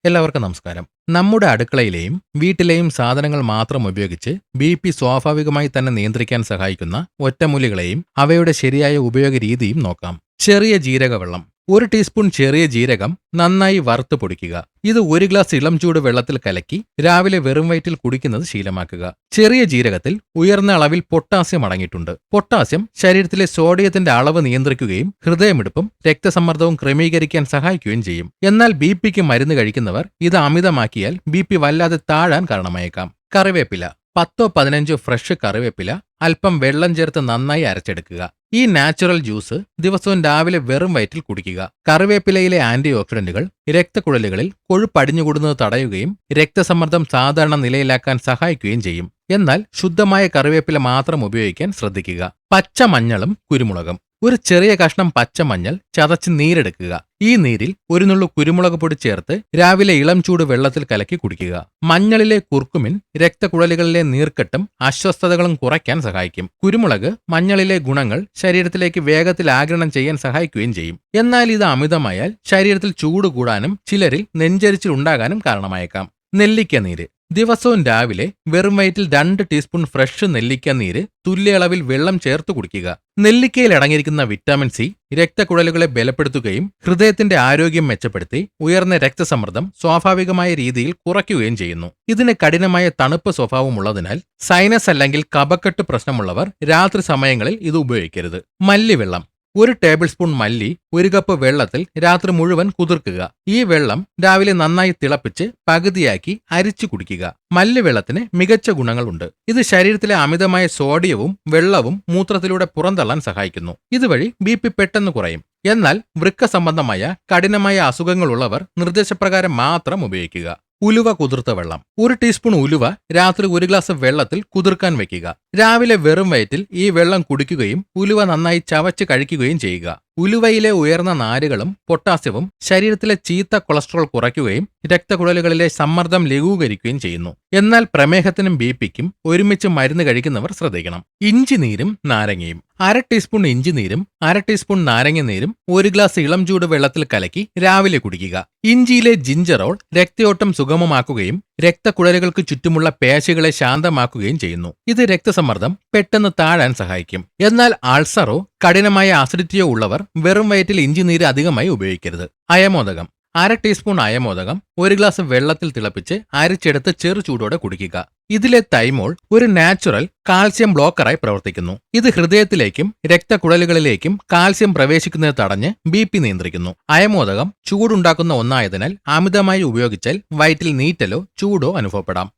എല്ലാവർക്കും നമസ്കാരം. നമ്മുടെ അടുക്കളയിലെയും വീട്ടിലെയും സാധനങ്ങൾ മാത്രം ഉപയോഗിച്ച് ബി സ്വാഭാവികമായി തന്നെ നിയന്ത്രിക്കാൻ സഹായിക്കുന്ന ഒറ്റമൂലികളെയും അവയുടെ ശരിയായ ഉപയോഗ രീതിയും നോക്കാം. ചെറിയ ജീരകവെള്ളം. 1 ടീസ്പൂൺ ചെറിയ ജീരകം നന്നായി വറുത്ത് പൊടിക്കുക. ഇത് 1 ഗ്ലാസ് ഇളം ചൂട് വെള്ളത്തിൽ കലക്കി രാവിലെ വെറും വയറ്റിൽ കുടിക്കുന്നത് ശീലമാക്കുക. ചെറിയ ജീരകത്തിൽ ഉയർന്ന അളവിൽ പൊട്ടാസ്യം അടങ്ങിയിട്ടുണ്ട്. പൊട്ടാസ്യം ശരീരത്തിലെ സോഡിയത്തിന്റെ അളവ് നിയന്ത്രിക്കുകയും ഹൃദയമിടിപ്പും രക്തസമ്മർദ്ദവും ക്രമീകരിക്കാൻ സഹായിക്കുകയും ചെയ്യും. എന്നാൽ ബിപിക്ക് മരുന്ന് കഴിക്കുന്നവർ ഇത് അമിതമാക്കിയാൽ ബിപി വല്ലാതെ താഴാൻ കാരണമായേക്കാം. കറിവേപ്പില. 10-15 ഫ്രഷ് കറിവേപ്പില അല്പം വെള്ളം ചേർത്ത് നന്നായി അരച്ചെടുക്കുക. ഈ നാച്ചുറൽ ജ്യൂസ് ദിവസവും രാവിലെ വെറും വയറ്റിൽ കുടിക്കുക. കറിവേപ്പിലയിലെ ആന്റി ഓക്സിഡന്റുകൾ രക്തക്കുഴലുകളിൽ കൊഴുപ്പടിഞ്ഞുകൂടുന്നത് തടയുകയും രക്തസമ്മർദ്ദം സാധാരണ നിലയിലാക്കാൻ സഹായിക്കുകയും ചെയ്യും. എന്നാൽ ശുദ്ധമായ കറിവേപ്പില മാത്രം ഉപയോഗിക്കാൻ ശ്രദ്ധിക്കുക. പച്ചമഞ്ഞളും കുരുമുളകും. ഒരു ചെറിയ കഷ്ണം പച്ചമഞ്ഞൾ ചതച്ച് നീരെടുക്കുക. ഈ നീരിൽ ഒരു നുള്ളു കുരുമുളക് പൊടി ചേർത്ത് രാവിലെ ഇളം ചൂട് വെള്ളത്തിൽ കലക്കി കുടിക്കുക. മഞ്ഞളിലെ കുർക്കുമിൻ രക്തക്കുഴലുകളിലെ നീർക്കെട്ടും അസ്വസ്ഥതകളും കുറയ്ക്കാൻ സഹായിക്കും. കുരുമുളക് മഞ്ഞളിലെ ഗുണങ്ങൾ ശരീരത്തിലേക്ക് വേഗത്തിൽ ആഗിരണം ചെയ്യാൻ സഹായിക്കുകയും ചെയ്യും. എന്നാൽ ഇത് അമിതമായാൽ ശരീരത്തിൽ ചൂട് കൂടാനും ചിലരിൽ നെഞ്ചരിച്ചിൽ ഉണ്ടാകാനും കാരണമായേക്കാം. നെല്ലിക്ക നീര്. ദിവസവും രാവിലെ വെറും വയറ്റിൽ 2 ടീസ്പൂൺ ഫ്രഷ് നെല്ലിക്ക നീര് തുല്യ അളവിൽ വെള്ളം ചേർത്ത് കുടിക്കുക. നെല്ലിക്കയിൽ അടങ്ങിയിരിക്കുന്ന വിറ്റാമിൻ സി രക്തക്കുഴലുകളെ ബലപ്പെടുത്തുകയും ഹൃദയത്തിന്റെ ആരോഗ്യം മെച്ചപ്പെടുത്തി ഉയർന്ന രക്തസമ്മർദ്ദം സ്വാഭാവികമായ രീതിയിൽ കുറയ്ക്കുകയും ചെയ്യുന്നു. ഇതിന് കഠിനമായ തണുപ്പ് സ്വഭാവമുള്ളതിനാൽ സൈനസ് അല്ലെങ്കിൽ കഫക്കെട്ട് പ്രശ്നമുള്ളവർ രാത്രി സമയങ്ങളിൽ ഇത് ഉപയോഗിക്കരുത്. മല്ലിവെള്ളം. 1 ടേബിൾ സ്പൂൺ മല്ലി 1 കപ്പ് വെള്ളത്തിൽ രാത്രി മുഴുവൻ കുതിർക്കുക. ഈ വെള്ളം രാവിലെ നന്നായി തിളപ്പിച്ച് പകുതിയാക്കി അരിച്ചു കുടിക്കുക. മല്ലിവെള്ളത്തിന് മികച്ച ഗുണങ്ങളുണ്ട്. ഇത് ശരീരത്തിലെ അമിതമായ സോഡിയവും വെള്ളവും മൂത്രത്തിലൂടെ പുറന്തള്ളാൻ സഹായിക്കുന്നു. ഇതുവഴി ബിപി പെട്ടെന്ന് കുറയും. എന്നാൽ വൃക്ക സംബന്ധമായ കഠിനമായ അസുഖങ്ങളുള്ളവർ നിർദ്ദേശപ്രകാരം മാത്രം ഉപയോഗിക്കുക. ഉലുവ കുതിർത്ത വെള്ളം. 1 ടീസ്പൂൺ ഉലുവ രാത്രി 1 ഗ്ലാസ് വെള്ളത്തിൽ കുതിർക്കാൻ വെക്കുക. രാവിലെ വെറും വയറ്റിൽ ഈ വെള്ളം കുടിക്കുകയും ഉലുവ നന്നായി ചവച്ച് കഴിക്കുകയും ചെയ്യുക. ഉലുവയിലെ ഉയർന്ന നാരുകളും പൊട്ടാസ്യവും ശരീരത്തിലെ ചീത്ത കൊളസ്ട്രോൾ കുറയ്ക്കുകയും രക്തക്കുഴലുകളിലെ സമ്മർദ്ദം ലഘൂകരിക്കുകയും ചെയ്യുന്നു. എന്നാൽ പ്രമേഹത്തിനും ബിപിക്കും ഒരുമിച്ച് മരുന്ന് കഴിക്കുന്നവർ ശ്രദ്ധിക്കണം. ഇഞ്ചിനീരും നാരങ്ങയും. 1/2 ടീസ്പൂൺ ഇഞ്ചിനീരും 1/2 ടീസ്പൂൺ നാരങ്ങനീരും 1 ഗ്ലാസ് ഇളം ചൂട് വെള്ളത്തിൽ കലക്കി രാവിലെ കുടിക്കുക. ഇഞ്ചിയിലെ ജിഞ്ചറോൾ രക്തയോട്ടം സുഗമമാക്കുകയും രക്തക്കുഴലുകൾക്ക് ചുറ്റുമുള്ള പേശികളെ ശാന്തമാക്കുകയും ചെയ്യുന്നു. ഇത് രക്തസമ്മർദ്ദം പെട്ടെന്ന് താഴാൻ സഹായിക്കും. എന്നാൽ അൾസറോ കഠിനമായ അസിഡിറ്റിയോ ഉള്ളവർ വെറും വയറ്റിൽ ഇഞ്ചിനീര് അധികമായി ഉപയോഗിക്കരുത്. അയമോദകം. 1/2 ടീസ്പൂൺ അയമോദകം 1 ഗ്ലാസ് വെള്ളത്തിൽ തിളപ്പിച്ച് അരിച്ചെടുത്ത് ചെറു ചൂടോടെ കുടിക്കുക. ഇതിലെ തൈമോൾ ഒരു നാച്ചുറൽ കാൽസ്യം ബ്ലോക്കറായി പ്രവർത്തിക്കുന്നു. ഇത് ഹൃദയത്തിലേക്കും രക്തക്കുഴലുകളിലേക്കും കാൽസ്യം പ്രവേശിക്കുന്നത് തടഞ്ഞ് ബിപി നിയന്ത്രിക്കുന്നു. അയമോദകം ചൂടുണ്ടാക്കുന്ന ഒന്നായതിനാൽ അമിതമായി ഉപയോഗിച്ചാൽ വയറ്റിൽ നീറ്റലോ ചൂടോ അനുഭവപ്പെടാം.